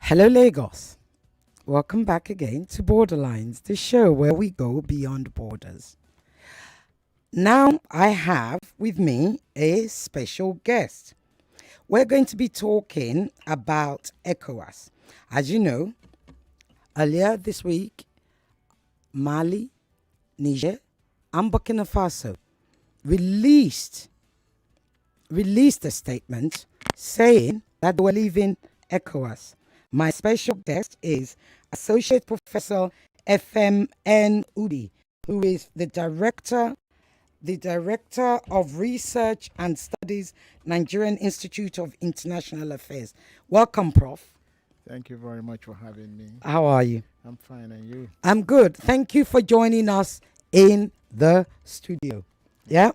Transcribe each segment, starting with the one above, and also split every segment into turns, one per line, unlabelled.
Hello, Lagos. Welcome back again to Borderlines, the show where we go beyond borders. Now, I have with me a special guest. We're going to be talking about ECOWAS. As you know, earlier this week, Mali, Niger, and Burkina Faso released a statement saying that they were leaving ECOWAS. My special guest is Associate Professor Efem N. Udi, who is the Director of Research and Studies, Nigerian Institute of International Affairs. Welcome, Prof.
Thank you very much for having me.
How are you?
I'm fine, and you?
I'm good. Thank you for joining us in the studio. Yeah?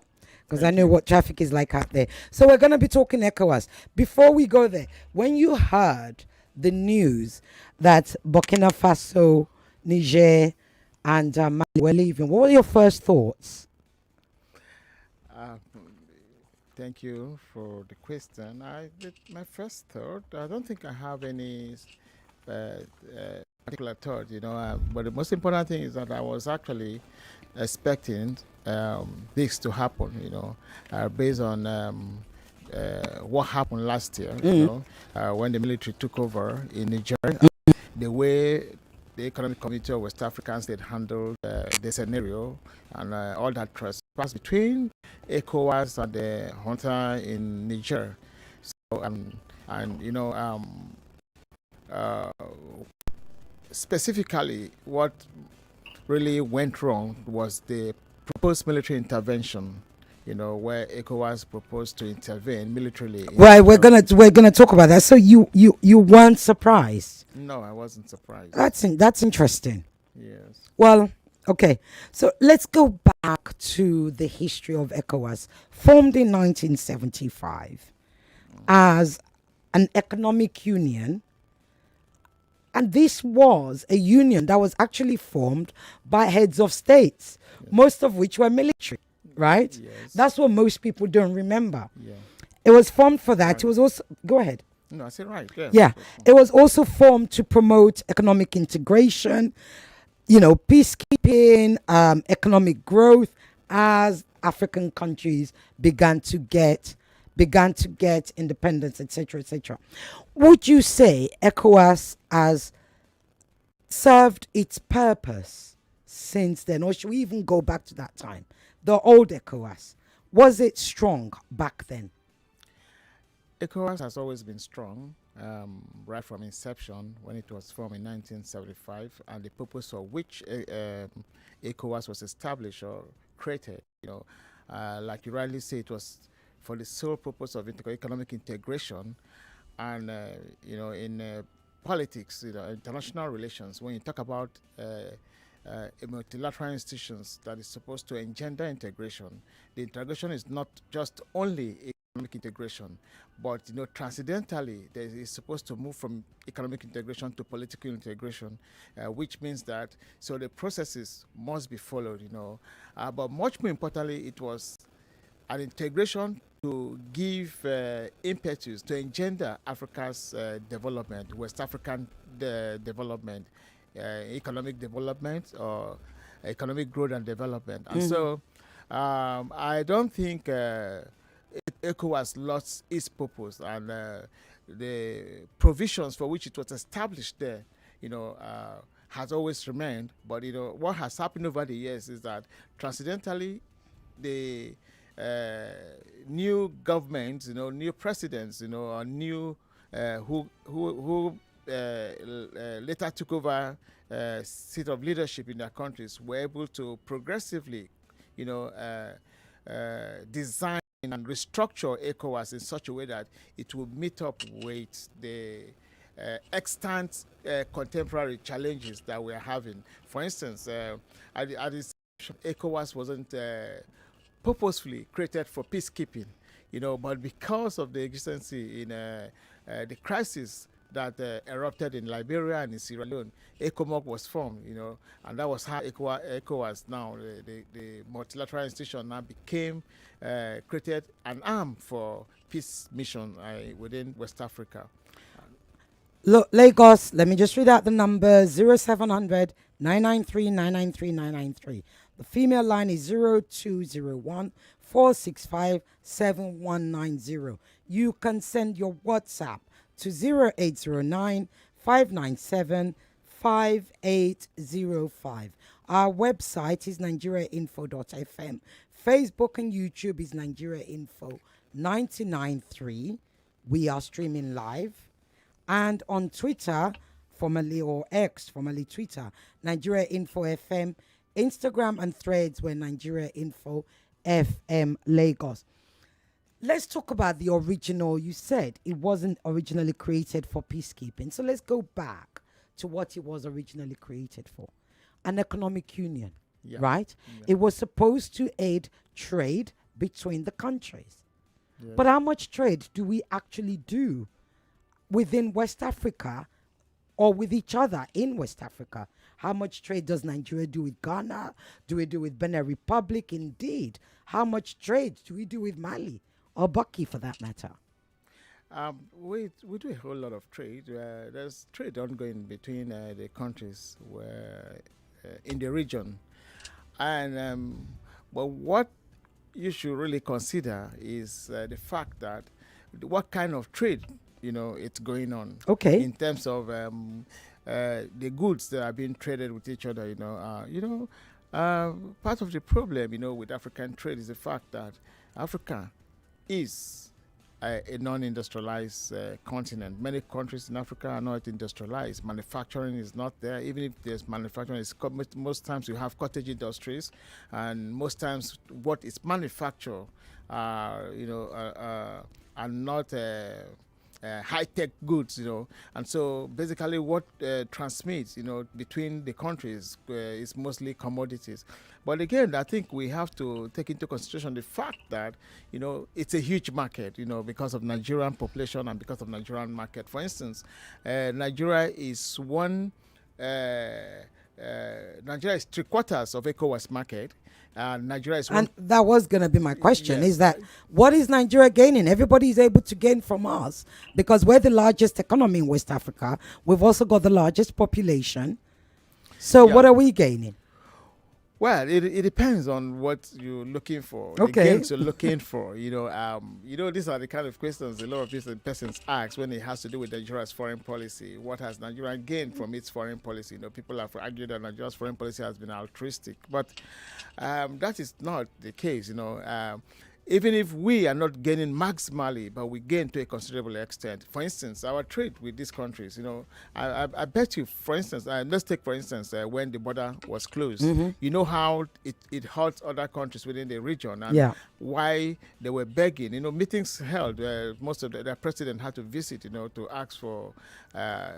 Because I know what traffic is like out there. So we're going to be talking ECOWAS. Before we go there, when you heard the news that Burkina Faso, Niger, and Mali were leaving, what were your first thoughts?
Uh, Thank you for the question. My first thought, I don't think I have any uh, uh, particular thought, but the most important thing is that I was actually expecting this to happen, based on what happened last year, when the military took over in Niger, the way the Economic Community of West African States handled the scenario and all that trespass between ECOWAS and the junta in Niger. So, uh, specifically, what really went wrong was the proposed military intervention. Where ECOWAS proposed to intervene militarily.
Right, we're gonna talk about that. So you weren't surprised?
No, I wasn't surprised.
That's interesting.
Yes.
Well, okay. So let's go back to the history of ECOWAS, formed in 1975 as an economic union. And this was a union that was actually formed by heads of states, most of which were military, right?
Yes.
That's what most people don't remember.
Yeah.
It was formed for that.
Right.
It was also, go ahead.
No, I said right. Yeah.
Yeah. It was also formed to promote economic integration, peacekeeping, economic growth as African countries began to get independence, etc., etc. Would you say ECOWAS has served its purpose since then, or should we even go back to that time? The old ECOWAS, was it strong back then?
ECOWAS has always been strong, right from inception when it was formed in 1975, and the purpose for which ECOWAS was established or created, like you rightly say, it was for the sole purpose of economic integration, and in politics, international relations. When you talk about a multilateral institutions that is supposed to engender integration, the integration is not just only economic integration, but transcendentally there is supposed to move from economic integration to political integration, which means that the processes must be followed. But much more importantly, it was an integration to give impetus to engender Africa's development, West African development, economic development, or economic growth and development. And so I don't think ECOWAS lost its purpose, and the provisions for which it was established there, has always remained. But what has happened over the years is that transcendentally, the new governments, new presidents, or new who later took over seat of leadership in their countries were able to progressively, design and restructure ECOWAS in such a way that it will meet up with the extant contemporary challenges that we're having. For instance, at this ECOWAS wasn't purposefully created for peacekeeping, but because of the existence in the crisis that erupted in Liberia and in Sierra Leone, ECOMOG was formed, and that was how ECOWAS now, the multilateral institution, now became created an arm for peace mission within West Africa.
Look, Lagos, let me just read out the number 0700 993 993 993. The female line is 0201 465 7190. You can send your WhatsApp to 0809 597 5805. Our website is nigeriainfo.fm. Facebook and YouTube is Nigeria Info 993. We are streaming live. And on Twitter, formerly or X, formerly Twitter, Nigeria Info FM, Instagram and Threads were Nigeria Info FM Lagos. Let's talk about the original. You said it wasn't originally created for peacekeeping. So let's go back to what it was originally created for. An economic union, right? Yeah. It was supposed to aid trade between the countries. Yeah. But how much trade do we actually do within West Africa or with each other in West Africa? How much trade does Nigeria do with Ghana? Do we do with Benin Republic? Indeed. How much trade do we do with Mali or Burkina for that matter?
We do a whole lot of trade. There's trade ongoing between the countries where, in the region. And but what you should really consider is the fact that what kind of trade it's going on.
Okay.
In terms of the goods that are being traded with each other, part of the problem, with African trade is the fact that Africa is a non-industrialized continent. Many countries in Africa are not industrialized. Manufacturing is not there. Even if there's manufacturing, most times you have cottage industries, and most times what is manufactured are not high-tech goods, and so basically what transmits, between the countries is mostly commodities. But again, I think we have to take into consideration the fact that, it's a huge market, because of Nigerian population and because of Nigerian market. For instance, Nigeria is Nigeria is 3/4 of ECOWAS market. Nigeria is
and that was going to be my question,
yes.
Is that what is Nigeria gaining? Everybody is able to gain from us because we're the largest economy in West Africa. We've also got the largest population. So what are we gaining?
Well, it depends on what you're looking for.
Okay.
The gains you're looking for. These are the kind of questions a lot of persons ask when it has to do with Nigeria's foreign policy. What has Nigeria gained from its foreign policy? People have argued that Nigeria's foreign policy has been altruistic, but that is not the case. Even if we are not gaining maximally, but we gain to a considerable extent. For instance, our trade with these countries, I bet you, for instance, let's take, for instance, when the border was closed, you know how it hurt other countries within the region and why they were begging, meetings held, most of the president had to visit, to ask for a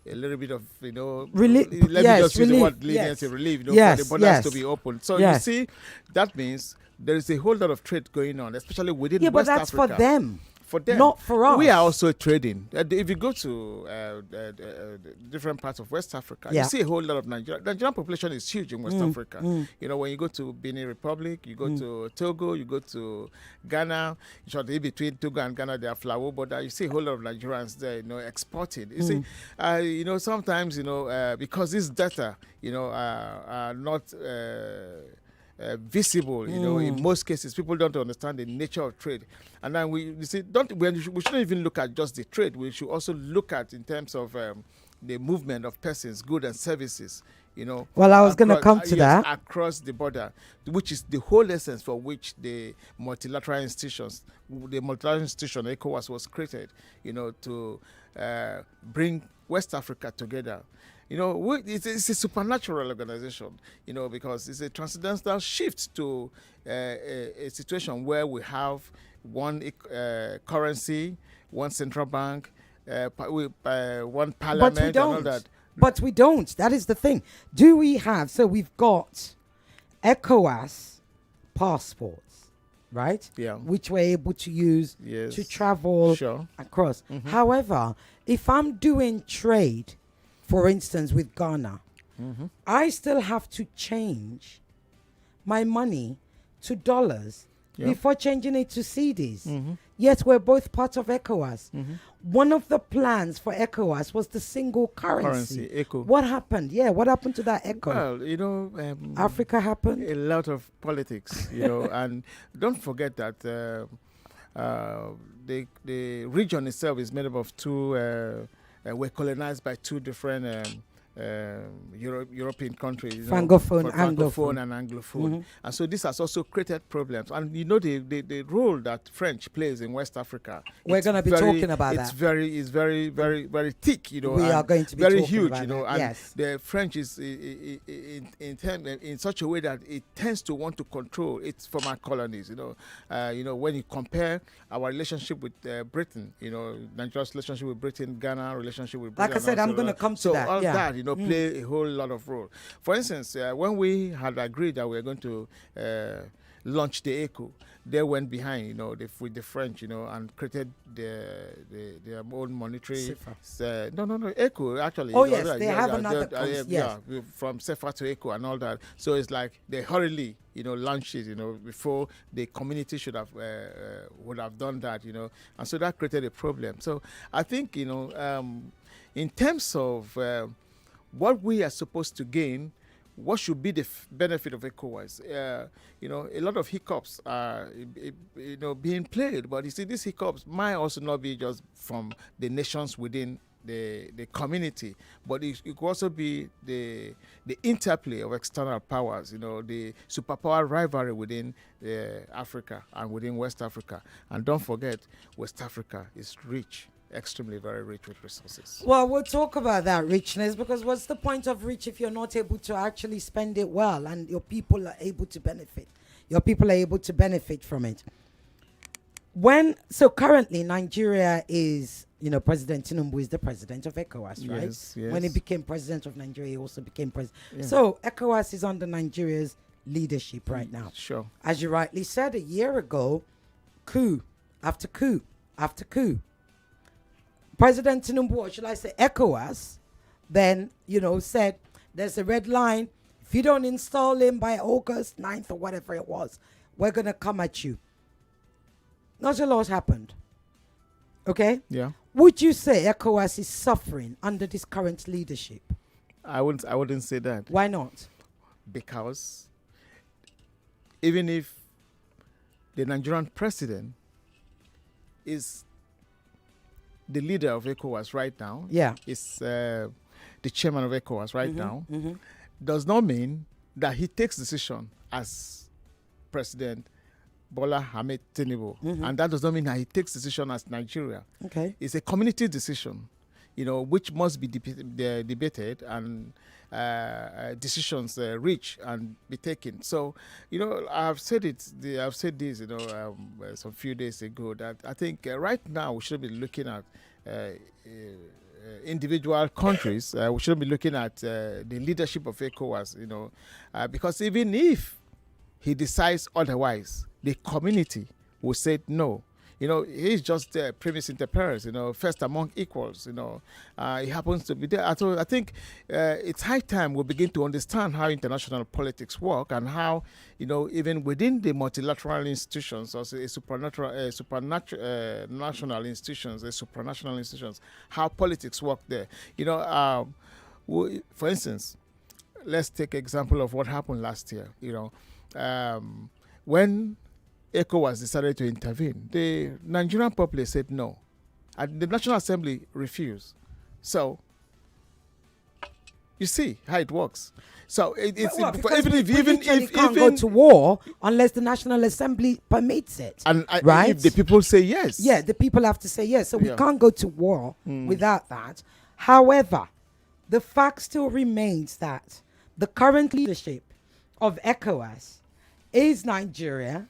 little bit of,
relief.
Let me just use the word leniency, relief, for the borders to be opened. So you see, that means there is a whole lot of trade going on, especially within West Africa. Yeah, but that's
for them.
For them.
Not for us.
We are also trading. If you go to different parts of West Africa, you see a whole lot of Nigerian. Nigerian population is huge in West Africa. When you go to Benin Republic, you go to Togo, you go to Ghana, between Togo and Ghana, there are flower border. You see a whole lot of Nigerians there, exporting. You see, sometimes, because this data, are not visible, in most cases, people don't understand the nature of trade. And then we shouldn't even look at just the trade. We should also look at in terms of the movement of persons, goods and services,
Well, I was going to come to that.
Across the border, which is the whole essence for which the multilateral institution, ECOWAS, was created, to bring West Africa together. It's a supernatural organization, because it's a transcendental shift to a situation where we have one currency, one central bank, one parliament, and all that.
But we don't. That is the thing. Do we have? So we've got ECOWAS passports, right?
Yeah.
Which we're able to use to travel across. However, if I'm doing trade, for instance, with Ghana, I still have to change my money to dollars before changing it to cedis.
Mm-hmm.
Yet we're both part of ECOWAS.
Mm-hmm.
One of the plans for ECOWAS was the single currency.
ECO.
What happened? Yeah, what happened to that ECO?
Well,
Africa happened.
a lot of politics, and don't forget that the region itself is made up of two. We're colonized by two different European countries,
Francophone,
Francophone and Anglophone,
Mm-hmm.
and so this has also created problems. And the role that French plays in West Africa,
We're going to be talking about
it's
that.
very, very thick,
We are going to be
very
talking
huge,
about
and
that. Yes.
the French is in such a way that it tends to want to control its former colonies. When you compare our relationship with Britain, Nigeria's relationship with Britain, Ghana relationship with Britain.
Like I said, I'm going to come to
so
that.
all
Yeah.
that play a whole lot of role. For instance, when we had agreed that we were going to launch the ECO, they went behind, with the French, and created their own monetary. No, ECO actually.
Oh yes, they have another.
From CFA to ECO and all that. So it's like they hurriedly, launched it, before the community should have would have done that, and so that created a problem. So I think, in terms of what we are supposed to gain, what should be the benefit of ECOWAS? A lot of hiccups are, being played. But you see, these hiccups might also not be just from the nations within the community, but it could also be the interplay of external powers. The superpower rivalry within Africa and within West Africa. And don't forget, West Africa is rich. Extremely very rich with resources.
Well, we'll talk about that richness, because what's the point of rich if you're not able to actually spend it well and your people are able to benefit? Your people are able to benefit from it. So currently Nigeria is, President Tinubu is the president of ECOWAS, right?
Yes.
When he became president of Nigeria, he also became president.
Yeah.
So ECOWAS is under Nigeria's leadership right now.
Sure.
As you rightly said, a year ago, coup after coup after coup. President Tinubu, or should I say ECOWAS, then, said there's a red line. If you don't install him by August 9th or whatever it was, we're going to come at you. Not a lot happened. Okay?
Yeah.
Would you say ECOWAS is suffering under this current leadership?
I wouldn't say that.
Why not?
Because even if the Nigerian president is the leader of ECOWAS right now, is the chairman of ECOWAS right now, does not mean that he takes decision as President Bola Ahmed Tinubu, and that does not mean that he takes decision as Nigeria.
Okay,
it's a community decision, which must be debated and decisions reach and be taken. So, I've said this, some few days ago, that I think right now we should be looking at individual countries. We should be looking at the leadership of ECOWAS, because even if he decides otherwise, the community will say no. He's just premise inter pares, first among equals, he happens to be there. So I think it's high time we begin to understand how international politics work and how, even within the multilateral institutions, also national institutions, supranational institutions, how politics work there. For instance, let's take example of what happened last year. When ECOWAS decided to intervene, the Nigerian populace said no, and the National Assembly refused. So you see how it works. So even if
can't go to war unless the National Assembly permits it,
and
right?
If the people say yes,
the people have to say yes. So we can't go to war without that. However, the fact still remains that the current leadership of ECOWAS is Nigeria,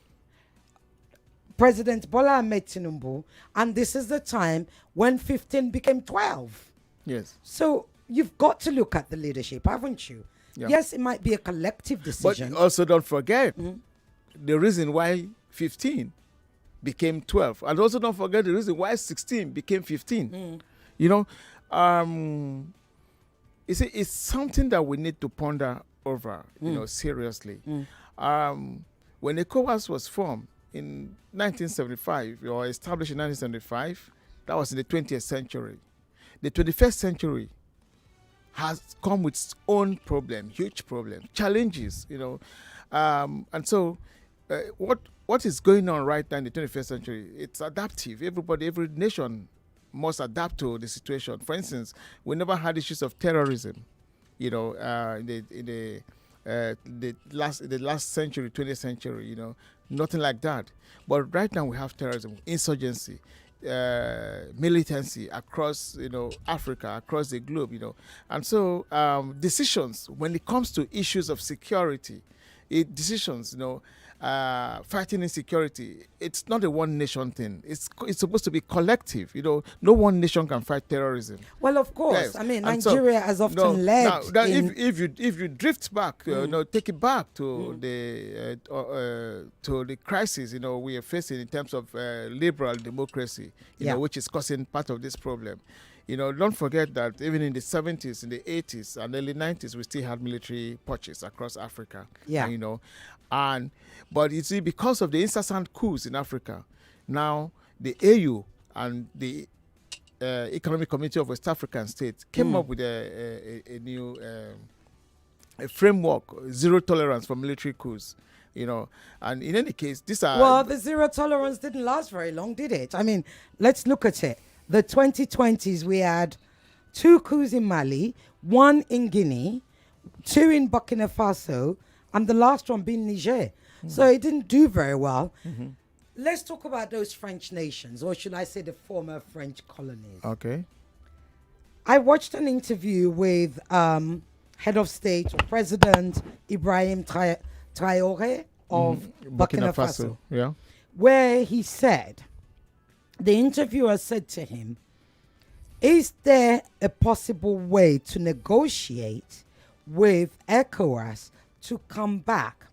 President Bola Ahmed Tinubu, and this is the time when 15 became 12.
Yes.
So you've got to look at the leadership, haven't you? Yeah. Yes, it might be a collective decision.
But also don't forget the reason why 15 became 12. And also don't forget the reason why 16 became 15. You see, it's something that we need to ponder over, seriously. When ECOWAS was formed, in 1975, or established in 1975, that was in the 20th century. The 21st century has come with its own problem, huge problem, challenges, and so what is going on right now in the 21st century? It's adaptive. Every nation must adapt to the situation. For instance, we never had issues of terrorism, in the last century, 20th century, nothing like that. But right now we have terrorism, insurgency, militancy across, Africa, across the globe, and so decisions when it comes to issues of security, decisions, fighting insecurity, it's not a one nation thing. It's supposed to be collective. No one nation can fight terrorism.
Well, of course.
Yes.
I mean,
And
Nigeria has often led.
Now,
in,
if you drift back, take it back to the crisis, we are facing in terms of liberal democracy, which is causing part of this problem. Don't forget that even in the 70s, in the 80s, and early 90s, we still had military purchase across Africa.
Yeah.
But you see, because of the incessant coups in Africa, now the AU and the Economic Community of West African States came up with a new a framework, zero tolerance for military coups. And in any case, these are...
Well, the zero tolerance didn't last very long, did it? I mean, let's look at it. The 2020s, we had 2 coups in Mali, 1 in Guinea, 2 in Burkina Faso, and the last one being Niger. So it didn't do very well. Let's talk about those French nations, or should I say the former French colonies.
Okay.
I watched an interview with Head of State, President Ibrahim Traoré of Burkina Faso,
yeah,
where he said, the interviewer said to him, is there a possible way to negotiate with ECOWAS to come back?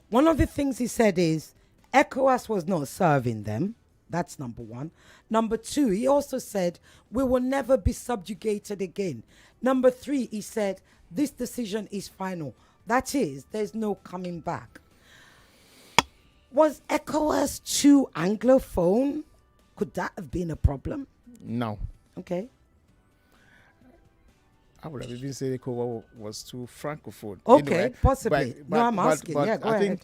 One of the things he said is ECOWAS was not serving them. That's number one. Number 2, he also said we will never be subjugated again. Number 3, he said this decision is final. That is, there's no coming back. Was ECOWAS too Anglophone? Could that have been a problem?
No.
Okay.
I would have even said ECOWAS was too francophone.
Okay,
anyway,
possibly. No, I'm asking.
But
Yeah, go
I
ahead.
think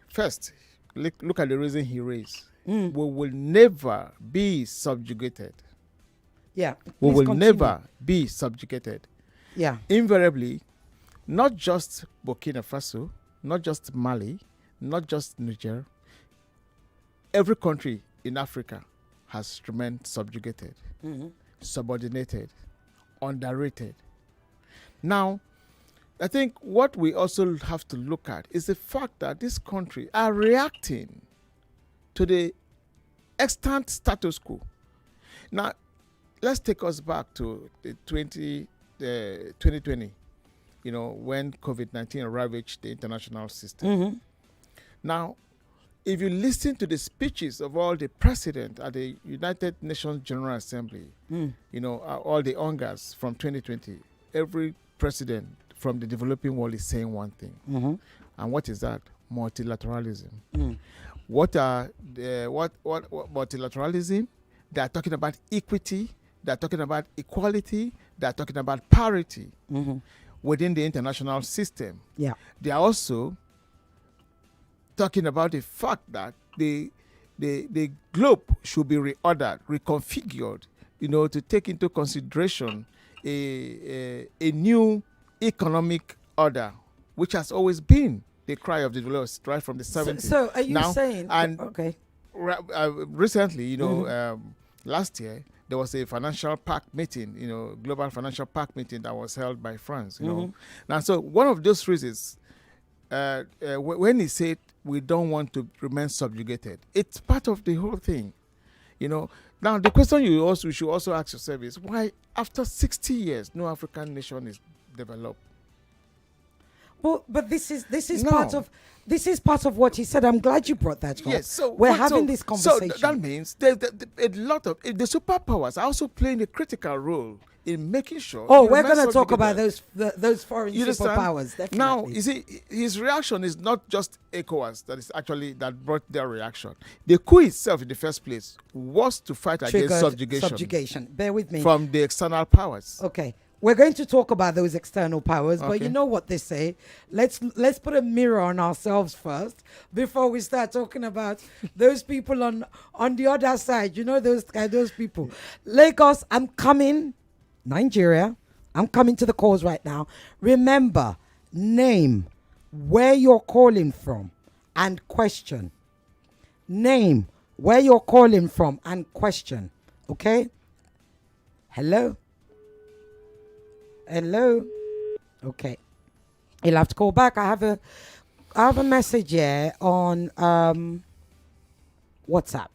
first, look at the reason he raised. We will never be subjugated.
Yeah.
We
please
will
continue.
never be subjugated.
Yeah.
Invariably, not just Burkina Faso, not just Mali, not just Niger, every country in Africa has remained subjugated, subordinated, underrated. Now, I think what we also have to look at is the fact that this country are reacting to the extant status quo. Now, let's take us back to the 2020, when COVID-19 ravaged the international system. Now, if you listen to the speeches of all the presidents at the United Nations General Assembly, all the UNGAs from 2020, every president from the developing world is saying one thing. And what is that? Multilateralism. What multilateralism? They are talking about equity. They are talking about equality. They are talking about parity within the international system.
Yeah.
They are also talking about the fact that the globe should be reordered, reconfigured, to take into consideration a new economic order, which has always been the cry of the developers right from the 70s.
So are you
now,
saying...
And
okay.
Recently, last year, there was a financial pact meeting, global financial pact meeting that was held by France, Now, so one of those reasons, when he said we don't want to remain subjugated, it's part of the whole thing, Now, the question you should also ask yourself is why, after 60 years, no African nation is developed?
Well, but this is
No.
part of what he said. I'm glad you brought that up.
Yes, so
we're having this conversation.
So that means a lot of the superpowers are also playing a critical role in making sure.
Oh, we're going to talk about those foreign
You understand?
superpowers, definitely.
Now, you see, his reaction is not just ECOWAS that brought their reaction. The coup itself, in the first place, was to fight against subjugation.
Bear with me.
From the external powers.
Okay. We're going to talk about those external powers, but you know what they say. Let's put a mirror on ourselves first before we start talking about those people on the other side. You know those people. Lagos, I'm coming. Nigeria, I'm coming to the calls right now. Remember, name, where you're calling from, and question. Name, where you're calling from, and question. Okay? Hello? Hello? Okay. You'll have to call back. I have a message here on WhatsApp.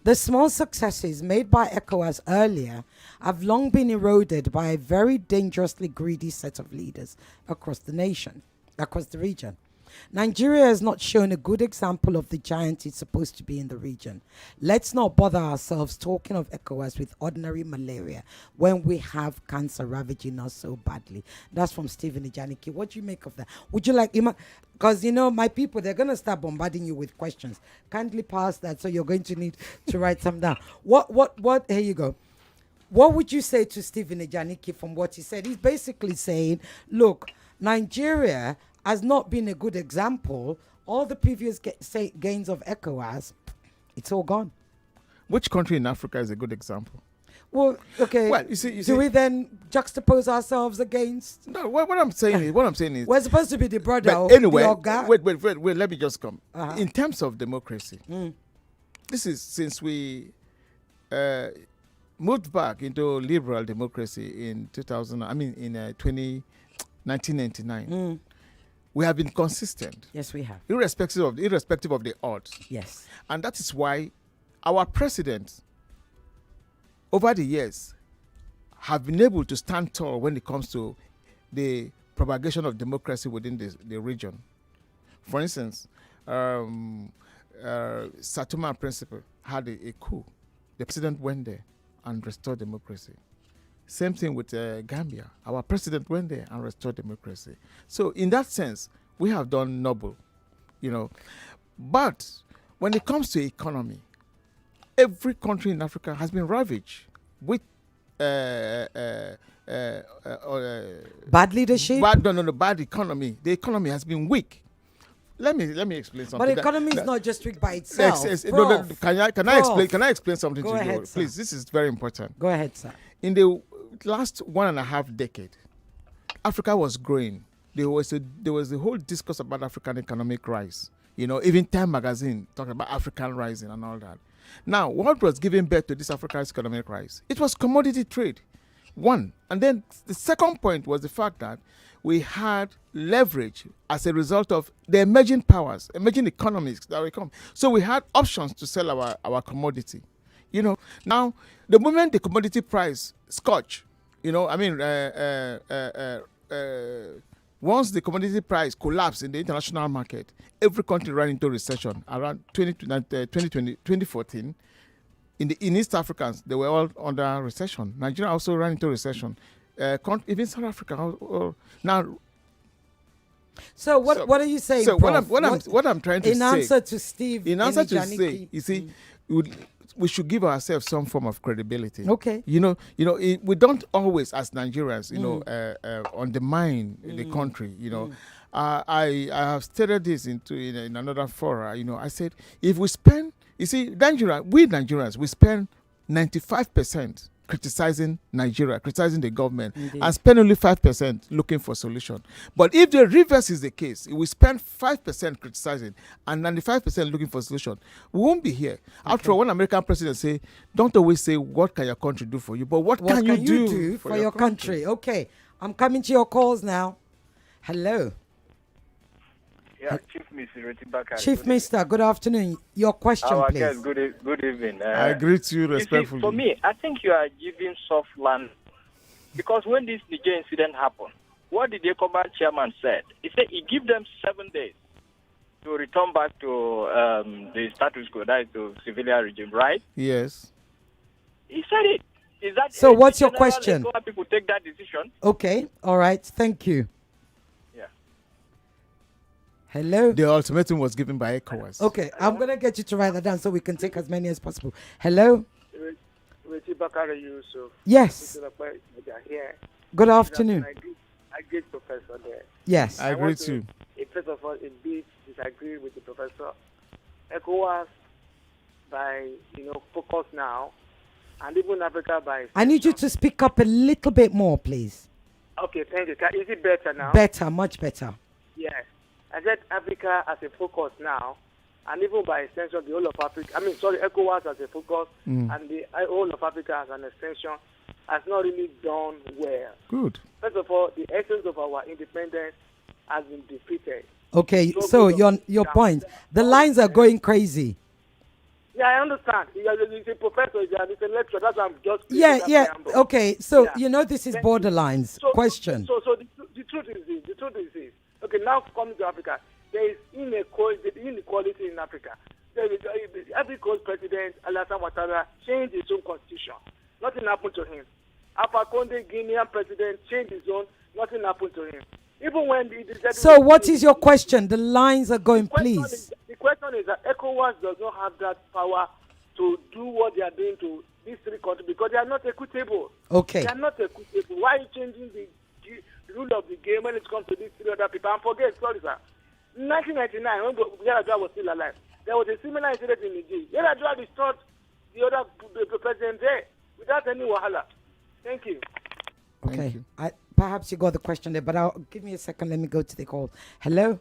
The small successes made by ECOWAS earlier have long been eroded by a very dangerously greedy set of leaders across the region. Nigeria has not shown a good example of the giant it's supposed to be in the region. Let's not bother ourselves talking of ECOWAS with ordinary malaria when we have cancer ravaging us so badly. That's from Stephen Ijaniki. What do you make of that? Would you like, because my people, they're going to start bombarding you with questions. Kindly pass that, so you're going to need to write some down. Here you go. What would you say to Stephen Ijaniki from what he said? He's basically saying, look, Nigeria has not been a good example. All the previous gains of ECOWAS, it's all gone.
Which country in Africa is a good example?
Well, okay.
Well, you see,
do we then juxtapose ourselves against?
No. What I'm saying is,
we're supposed to be the brother.
But anyway,
wait.
Let me just come. In terms of democracy, this is since we moved back into liberal democracy in 1999. We have been consistent.
Yes, we have.
Irrespective of the odds.
Yes.
And that is why our presidents over the years have been able to stand tall when it comes to the propagation of democracy within the region. For instance, Satuma Principle had a coup. The president went there and restored democracy. Same thing with Gambia. Our president went there and restored democracy. So in that sense, we have done noble, But when it comes to economy, every country in Africa has been ravaged with
bad leadership.
Bad economy. The economy has been weak. Let me explain something.
But economy is not just weak by itself.
Can I explain something
Go
to
ahead,
you?
sir.
Please, this is very important.
Go ahead, sir.
In the last 1.5 decade, Africa was growing. There was a whole discourse about African economic rise. Even Time magazine talking about African rising and all that. Now, what was giving birth to this African economic rise? It was commodity trade, one. And then the second point was the fact that we had leverage as a result of the emerging powers, emerging economies that will come. So we had options to sell our commodity. Now the moment the commodity price scotch, once the commodity price collapsed in the international market, every country ran into recession around 2014. In East Africans, they were all under recession. Nigeria also ran into recession. Even South Africa. Now.
So what are you saying?
So
Prof?
what I'm trying to say.
In answer to Steve.
In answer to say, you see, we should give ourselves some form of credibility.
Okay.
We don't always, as Nigerians, undermine the country. I have stated this in another forum. I said, if we spend, we Nigerians, we spend 95% criticizing Nigeria, criticizing the government,
Indeed.
and spend only 5% looking for solution. But if the reverse is the case, if we spend 5% criticizing and 95% looking for solution, we won't be here. Okay. After all, one American president say, don't always say, what can your country do for you, but what can you do
for your country? Okay, I'm coming to your calls now. Hello.
Yeah, Chief Miss Ireti Bakare.
Chief Mister, good afternoon. Your question, please.
Yes, good evening.
I greet you respectfully.
For me, I think you are giving soft land because when this Niger incident happened, what did the ECOWAS chairman said? He said he give them 7 days to return back to the status quo, that is to civilian regime, right?
Yes.
He said it. Is that
So what's your
general
question?
ECOWAS people take that decision?
Okay, all right, thank you.
Yeah.
Hello?
The ultimatum was given by ECOWAS.
Okay, I'm going to get you to write that down so we can take as many as possible. Hello?
Ireti Bakare-Yusuf.
Yes.
Here.
Good afternoon.
I get Professor there.
Yes.
I agree too.
First of all, indeed, disagree with the Professor. ECOWAS by, focus now, and even Africa by...
I need you to speak up a little bit more, please.
Okay, thank you. Is it better now?
Better, much better.
Yes. I said Africa as a focus now, and even by extension, the whole of Africa, ECOWAS as a focus, and the whole of Africa as an extension, has not really done well.
Good.
First of all, the essence of our independence has been defeated.
Okay, so your point. The lines are going crazy.
Yeah, I understand. He's a professor, he's a lecturer. That's why I'm just...
Yeah. Okay, so,
Yeah.
this is borderlines. Question.
So the truth is this. Okay, now coming to Africa, there is inequality in Africa. Every coast president, Alassane Ouattara, changed his own constitution. Nothing happened to him. Alpha Conde, Guinean president, changed his own. Nothing happened to him. Even when
So what is your question? The lines are going, please.
The question is that ECOWAS does not have that power to do what they are doing to these three countries because they are not equitable.
Okay.
They are not equitable. Why are you changing the rule of the game when it comes to these three other people? And forget, sorry, sir. In 1999, when Yar'Adua was still alive, there was a similar incident in Nigeria. Yar'Adua destroyed the president there without any wahala. Thank you.
Okay. Perhaps you got the question there, but give me a second. Let me go to the call. Hello?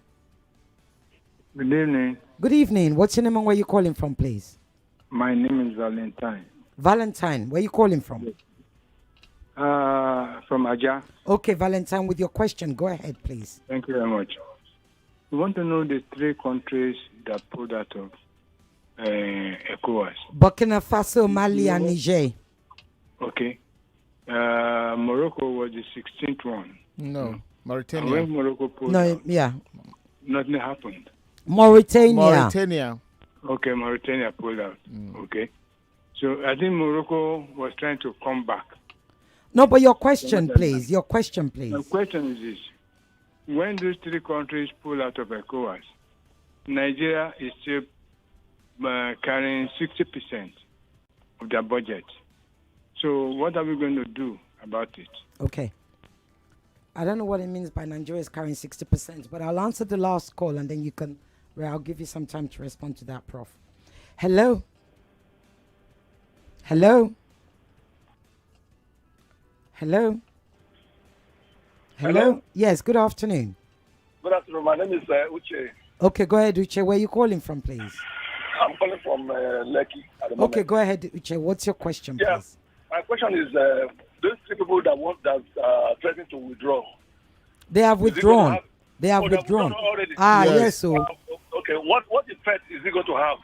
Good evening.
Good evening. What's your name and where you calling from, please?
My name is Valentine.
Valentine, where you calling from?
From Aja.
Okay, Valentine, with your question, go ahead, please.
Thank you very much. We want to know the three countries that pulled out of ECOWAS.
Burkina Faso, Mali, and Niger.
Okay. Morocco was the 16th one.
No, Mauritania.
And when Morocco pulled out, nothing happened.
Mauritania.
Okay, Mauritania pulled out. Okay. So I think Morocco was trying to come back.
No, but your question, please. Your question, please.
My question is this. When those three countries pull out of ECOWAS, Nigeria is still carrying 60% of their budget. So what are we going to do about it?
Okay. I don't know what it means by Nigeria is carrying 60%, but I'll answer the last call and then I'll give you some time to respond to that, Prof. Hello? Hello? Hello? Hello? Yes, good afternoon.
Good afternoon. My name is Uche.
Okay, go ahead, Uche. Where are you calling from, please?
I'm calling from Lekki at the moment.
Okay, go ahead, Uche. What's your question, please?
My question is, those three people that threatening to withdraw.
They have withdrawn. They have withdrawn.
Already.
Yes. So.
Okay. What effect is it going to have?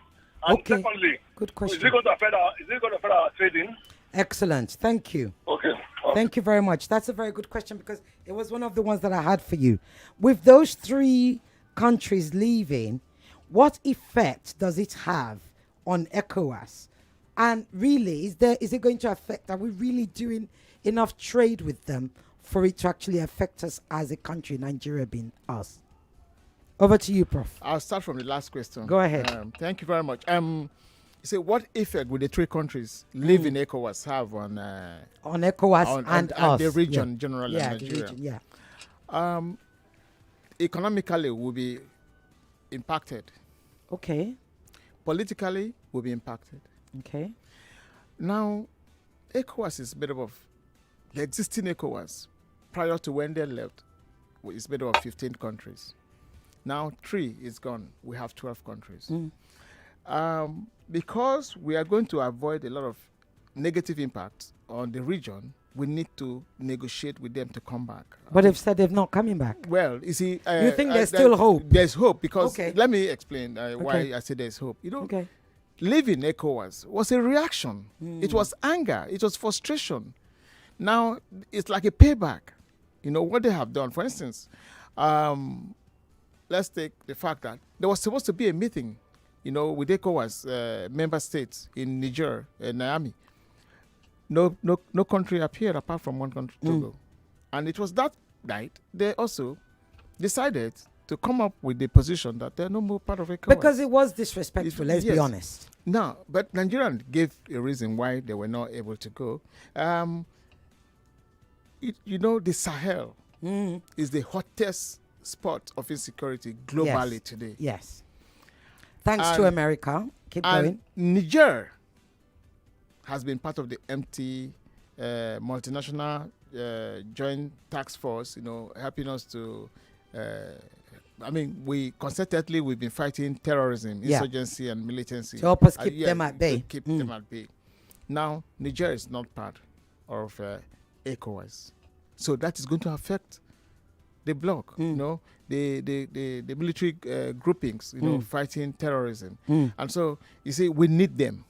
And secondly,
good question.
Is it going to affect our trading?
Excellent. Thank you.
Okay.
Thank you very much. That's a very good question because it was one of the ones that I had for you. With those three countries leaving, what effect does it have on ECOWAS? And really, is it going to affect, are we really doing enough trade with them for it to actually affect us as a country, Nigeria being us? Over to you, Prof.
I'll start from the last question.
Go ahead.
Thank you very much. So what effect would the three countries live in ECOWAS have on
ECOWAS and us?
And the region generally, Nigeria?
The region,
economically, will be impacted.
Okay.
Politically, will be impacted.
Okay.
Now, ECOWAS is made up of the existing ECOWAS prior to when they left. Is made up of 15 countries. Now 3 is gone. We have 12 countries. Because we are going to avoid a lot of negative impacts on the region, we need to negotiate with them to come back.
But they've said they're not coming back.
Well, you see...
you think there's still hope?
There's hope because... Let me explain why I say there's hope. Leaving ECOWAS was a reaction. It was anger. It was frustration. Now, it's like a payback. What they have done. For instance, let's take the fact that there was supposed to be a meeting, with ECOWAS member states in Niger, Niamey. no country appeared apart from one country, Togo. And it was that night they also decided to come up with the position that they're no more part of ECOWAS.
Because it was disrespectful, let's be honest.
Now, but Nigerian gave a reason why they were not able to go. The Sahel is the hottest spot of insecurity globally today.
Yes. Thanks to America. Keep going.
Niger has been part of the empty multinational joint task force, helping us to we've been fighting terrorism, insurgency, and militancy.
To help us keep them at bay.
Keep them at bay. Now, Niger is not part of ECOWAS. So that is going to affect the bloc, the military groupings, fighting terrorism. And so, you see, we need them.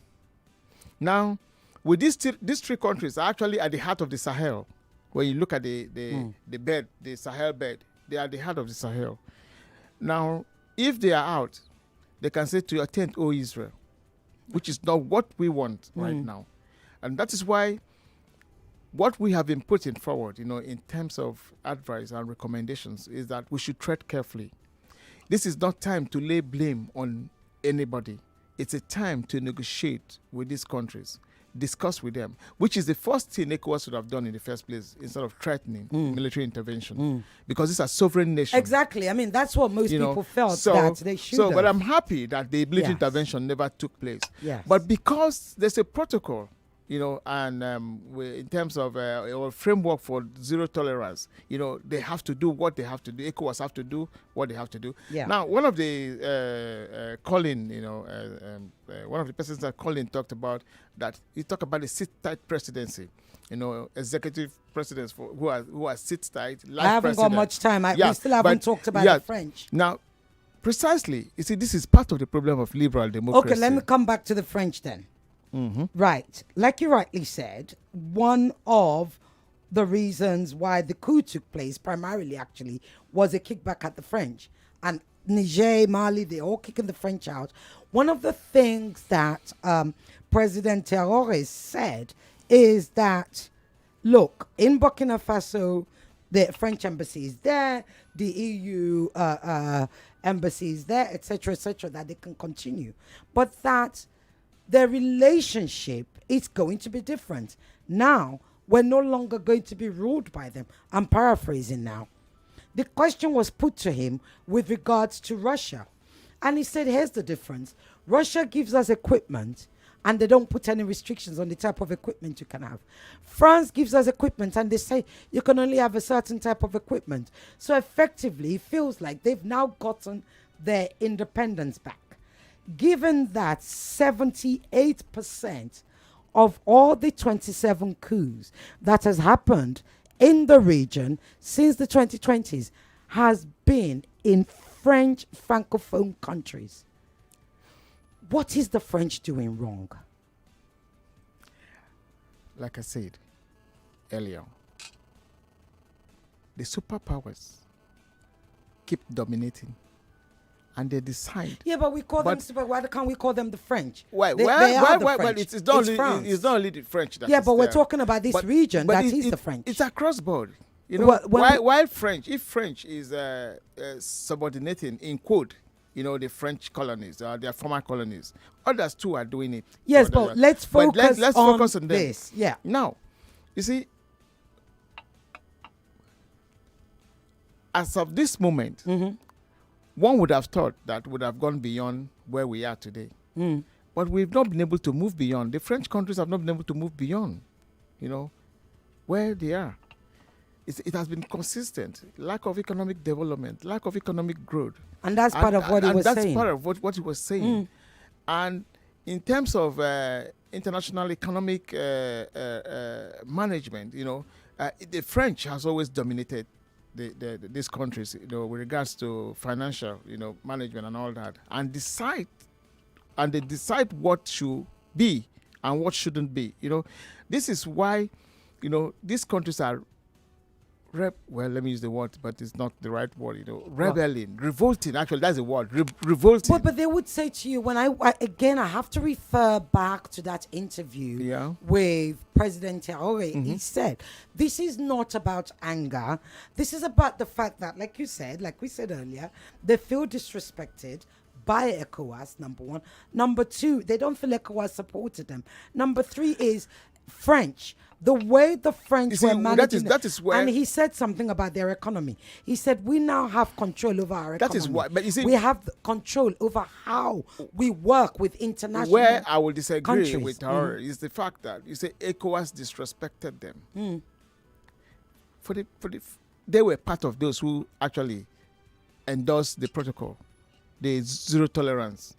Now, with these three countries are actually at the heart of the Sahel. When you look at the bed, the Sahel bed, they are at the heart of the Sahel. Now, if they are out, they can say to your tent, O Israel, which is not what we want right now. And that is why what we have been putting forward, in terms of advice and recommendations, is that we should tread carefully. This is not time to lay blame on anybody. It's a time to negotiate with these countries, discuss with them, which is the first thing ECOWAS would have done in the first place, instead of threatening military intervention, because it's a sovereign nation.
Exactly. I mean, that's what most people felt that they should have.
But I'm happy that the military intervention never took place.
Yes.
But because there's a protocol, and in terms of a framework for zero tolerance, they have to do what they have to do. ECOWAS have to do what they have to do.
Yeah.
Now, one of the Colin, one of the persons that Colin talked about, that he talked about the sit-tight presidency, executive presidents who are sit-tight.
I haven't got much time. We still haven't talked about the French.
Now, precisely, you see, this is part of the problem of liberal democracy.
Okay, let me come back to the French then. Right. Like you rightly said, one of the reasons why the coup took place, primarily actually, was a kickback at the French. And Niger, Mali, they're all kicking the French out. One of the things that President Traoré said is that, look, in Burkina Faso, the French embassy is there, the EU embassy is there, etc., that they can continue. But that their relationship is going to be different. Now, we're no longer going to be ruled by them. I'm paraphrasing now. The question was put to him with regards to Russia. And he said, here's the difference. Russia gives us equipment and they don't put any restrictions on the type of equipment you can have. France gives us equipment and they say you can only have a certain type of equipment. So effectively, it feels like they've now gotten their independence back. Given that 78% of all the 27 coups that has happened in the region since the 2020s has been in French Francophone countries. What is the French doing wrong?
Like I said earlier, the superpowers keep dominating. And they decide.
Yeah, but we call them super. Why can't we call them the French?
Why? It's not only the French.
But we're talking about this region that is the French.
It's across board. While French, if French is subordinating in quote, the French colonies, their former colonies, others too are doing it.
Yes, but let's focus on this. Yeah.
Now, you see, as of this moment. One would have thought that would have gone beyond where we are today. But we've not been able to move beyond. The French countries have not been able to move beyond, where they are. It has been consistent. Lack of economic development, lack of economic growth.
And that's part of what he was saying.
That's part of what he was saying. And in terms of international economic management, the French has always dominated these countries, with regards to financial, management and all that, and they decide what should be and what shouldn't be. This is why, these countries are well, let me use the word, but it's not the right word, rebelling, revolting. Actually, that's the word, revolting.
But they would say to you, when I have to refer back to that interview with President Traore. He said, this is not about anger. This is about the fact that, like we said earlier, they feel disrespected by ECOWAS, number one. Number two, they don't feel ECOWAS supported them. Number three is French. The way the French were managing
that is where,
and he said something about their economy. He said, we now have control over our economy.
That is why, but you see,
we have control over how we work with international
Where I will disagree
countries.
with her is the fact that you say ECOWAS disrespected them. They were part of those who actually endorsed the protocol, the zero tolerance.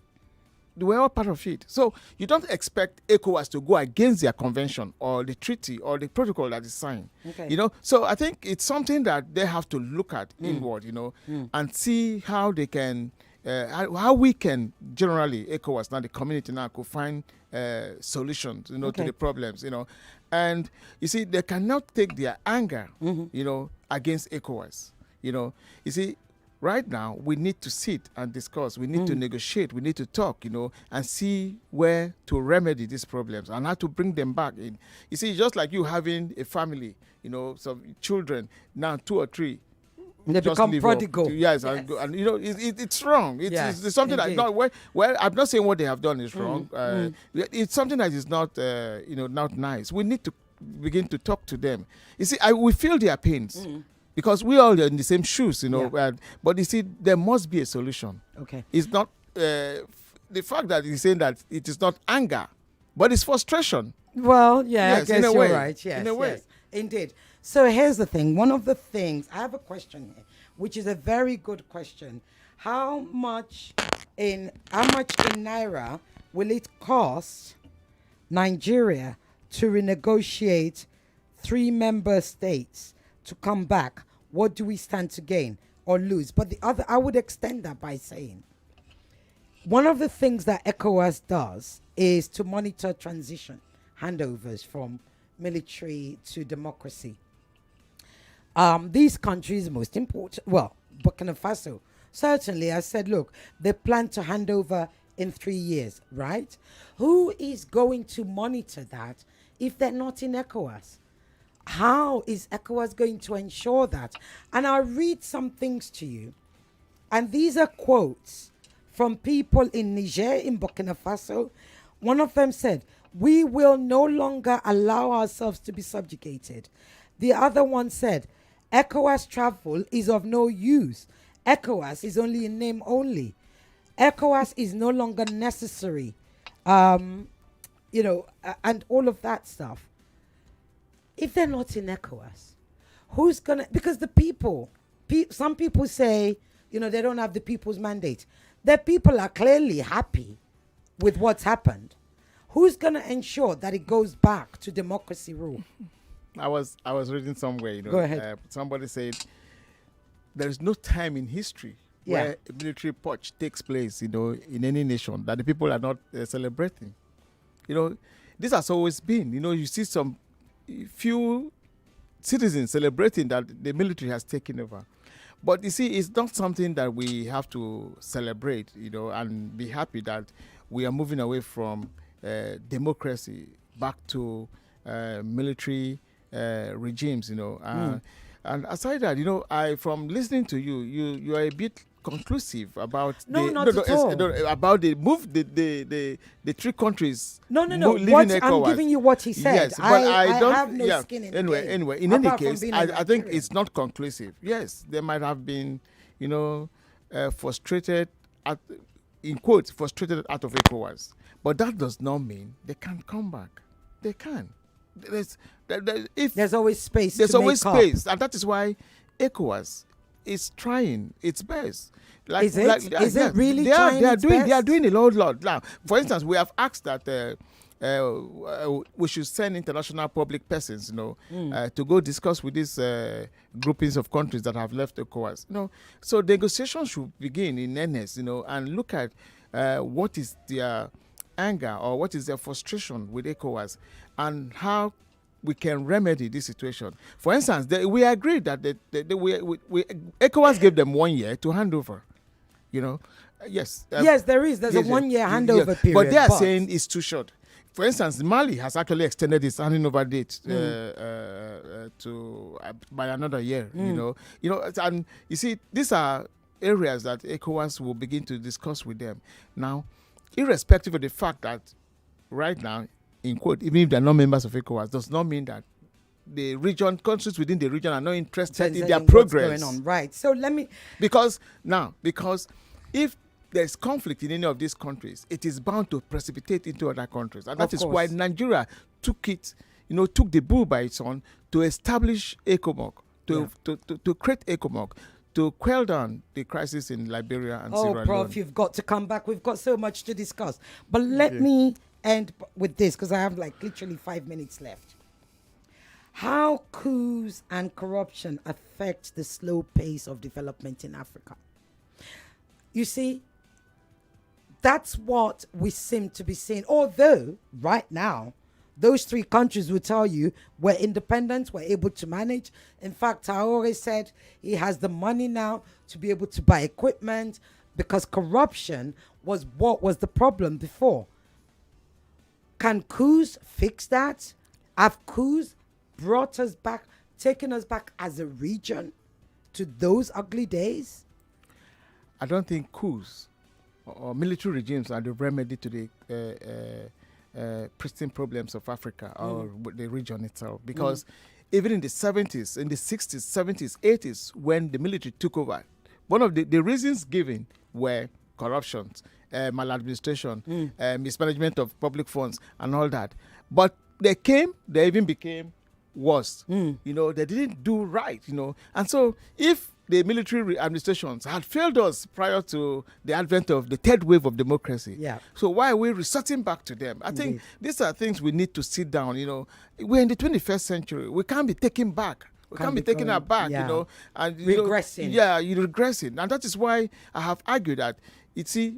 They were all part of it. So you don't expect ECOWAS to go against their convention or the treaty or the protocol that is signed.
Okay.
So I think it's something that they have to look at inward, and see how they can, how we can generally, ECOWAS, now the community now, could find solutions, to the problems, And you see, they cannot take their anger, against ECOWAS. You see, right now, we need to sit and discuss. We need to negotiate. We need to talk, and see where to remedy these problems and how to bring them back in. You see, just like you having a family, some children, now 2 or 3.
They become prodigal.
Yes. And it's wrong. It's something
indeed.
that I'm not saying what they have done is wrong. It's something that is not, not nice. We need to begin to talk to them. You see, we feel their pains. Because we all are in the same shoes, but you see, there must be a solution.
Okay.
It's not the fact that he's saying that it is not anger, but it's frustration.
Well, yeah,
Yes,
I
in
guess
a
you're
way.
right. Yes,
In a way.
yes, indeed. So here's the thing. One of the things, I have a question here, which is a very good question. How much in Naira will it cost Nigeria to renegotiate 3 member states to come back? What do we stand to gain or lose? But the other, I would extend that by saying, one of the things that ECOWAS does is to monitor transition, handovers from military to democracy. These countries, most important, Burkina Faso, certainly, I said, look, they plan to hand over in 3 years, right? Who is going to monitor that if they're not in ECOWAS? How is ECOWAS going to ensure that? And I'll read some things to you. And these are quotes from people in Niger, in Burkina Faso. One of them said, we will no longer allow ourselves to be subjugated. The other one said, ECOWAS travel is of no use. ECOWAS is only in name only. ECOWAS is no longer necessary. And all of that stuff. If they're not in ECOWAS, who's going to... Because the people, some people say, they don't have the people's mandate. The people are clearly happy with what's happened. Who's going to ensure that it goes back to democracy rule?
I was reading somewhere,
Go ahead.
Somebody said there is no time in history where a military purge takes place, in any nation that the people are not celebrating. This has always been. You see some few citizens celebrating that the military has taken over. But you see, it's not something that we have to celebrate, and be happy that we are moving away from democracy back to military regimes, And aside that, from listening to you, you are a bit conclusive about about the move the 3 countries.
I'm giving you what he said.
Yes, but I don't
have no skin in the game.
Anyway, in any
Apart from
case,
being a
I think
Nigerian.
it's not conclusive. Yes, they might have been, frustrated frustrated out of ECOWAS, but that does not mean they can't come back. They can. There's
always space.
There's always space, and that is why ECOWAS is trying its best.
Is it really
they are
trying its best?
They are doing a lot now. For instance, we have asked that we should send international public persons, to go discuss with these groupings of countries that have left ECOWAS. So negotiations should begin in earnest, and look at what is their anger or what is their frustration with ECOWAS, and how we can remedy this situation. For instance, we agreed that ECOWAS gave them 1 year to hand over. Yes.
Yes, there's a 1 year handover period.
But they are saying it's too short. For instance, Mali has actually extended its handing over date by another year. And you see, these are areas that ECOWAS will begin to discuss with them. Now, irrespective of the fact that right now, in quote, even if they're not members of ECOWAS, does not mean that the countries within the region are not interested in their progress.
What's going on. Right. So let me...
Because if there's conflict in any of these countries, it is bound to precipitate into other countries. And that is why Nigeria took the bull by its horn to establish ECOMOG, to create ECOMOG, to quell down the crisis in Liberia and Sierra Leone.
Prof, you've got to come back. We've got so much to discuss. But let me end with this, because I have literally 5 minutes left. How coups and corruption affect the slow pace of development in Africa? You see, that's what we seem to be seeing. Although, right now, those 3 countries will tell you we're independent, we're able to manage. In fact, Traore said he has the money now to be able to buy equipment, because corruption was what was the problem before. Can coups fix that? Have coups brought us back, taken us back as a region to those ugly days?
I don't think coups or military regimes are the remedy to the pristine problems of Africa or the region itself. Because even in the 70s, in the 60s, 70s, 80s, when the military took over, one of the reasons given were corruption, maladministration, mismanagement of public funds, and all that. But they even became worse. They didn't do right, And so if the military administrations had failed us prior to the advent of the third wave of democracy. Yeah. So why are we resorting back to them? I think these are things we need to sit down. We're in the 21st century. We can't be taken back. We can't be taking it back, and
regressing.
You're regressing. And that is why I have argued that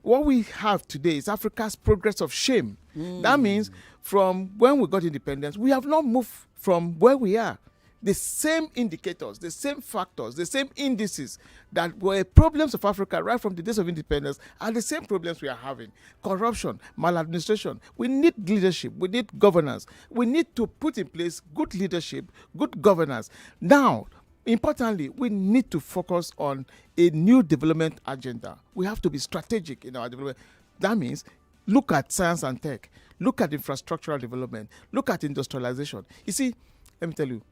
what we have today is Africa's progress of shame. That means from when we got independence, we have not moved from where we are. The same indicators, the same factors, the same indices that were problems of Africa right from the days of independence are the same problems we are having. Corruption, maladministration. We need leadership. We need governance. We need to put in place good leadership, good governance. Now, importantly, we need to focus on a new development agenda. We have to be strategic in our development. That means look at science and tech. Look at infrastructural development. Look at industrialization. You see, let me tell you,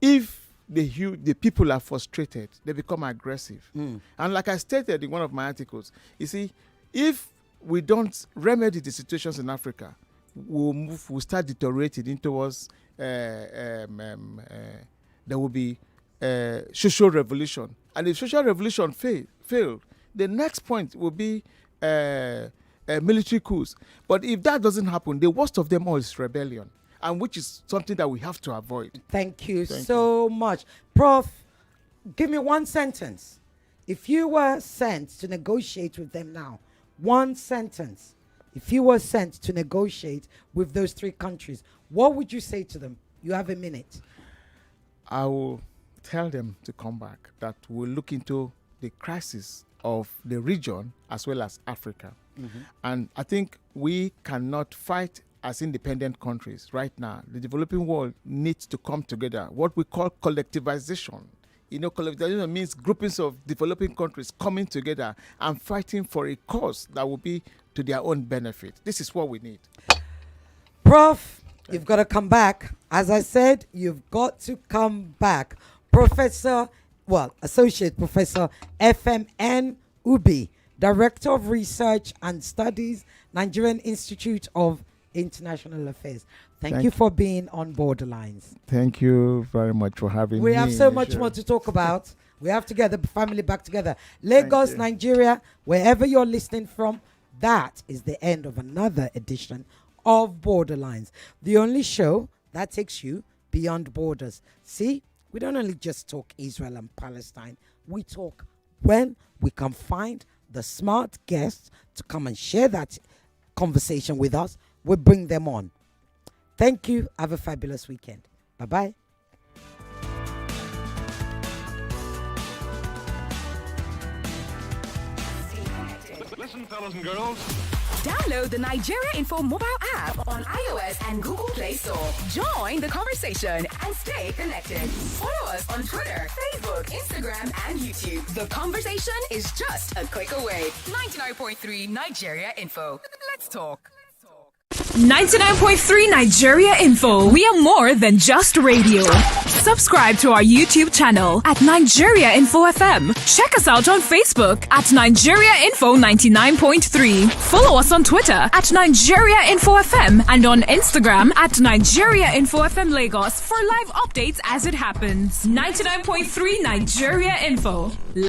if the people are frustrated, they become aggressive. And like I stated in one of my articles, you see, if we don't remedy the situations in Africa, we'll start deteriorating into towards there will be social revolution. And if social revolution failed, the next point will be military coups. But if that doesn't happen, the worst of them all is rebellion. And which is something that we have to avoid.
Thank you so much. Prof, give me one sentence. If you were sent to negotiate with them now, one sentence. If you were sent to negotiate with those 3 countries, what would you say to them? You have a minute.
I will tell them to come back, that we'll look into the crisis of the region as well as Africa. And I think we cannot fight as independent countries right now. The developing world needs to come together, what we call collectivization. Collectivization means groupings of developing countries coming together and fighting for a cause that will be to their own benefit. This is what we need.
Prof, you've got to come back. As I said, you've got to come back. Associate Professor Efem N. Ubi, Director of Research and Studies, Nigerian Institute of International Affairs. Thank you for being on Borderlines.
Thank you very much for having me.
We have so much more to talk about. We have to get the family back together. Lagos, Nigeria, wherever you're listening from, that is the end of another edition of Borderlines, the only show that takes you beyond borders. See, we don't only just talk Israel and Palestine. We talk when we can find the smart guests to come and share that conversation with us. We bring them on. Thank you. Have a fabulous weekend. Bye-bye.
Listen, fellas and girls.
Download the Nigeria Info mobile app on iOS and Google Play Store. Join the conversation and stay connected. Follow us on Twitter, Facebook, Instagram, and YouTube. The conversation is just a click away. 99.3 Nigeria Info. Let's talk.
99.3 Nigeria Info. We are more than just radio. Subscribe to our YouTube channel at Nigeria Info FM. Check us out on Facebook at Nigeria Info 99.3. Follow us on Twitter at Nigeria Info FM and on Instagram at Nigeria Info FM Lagos for live updates as it happens. 99.3 Nigeria Info.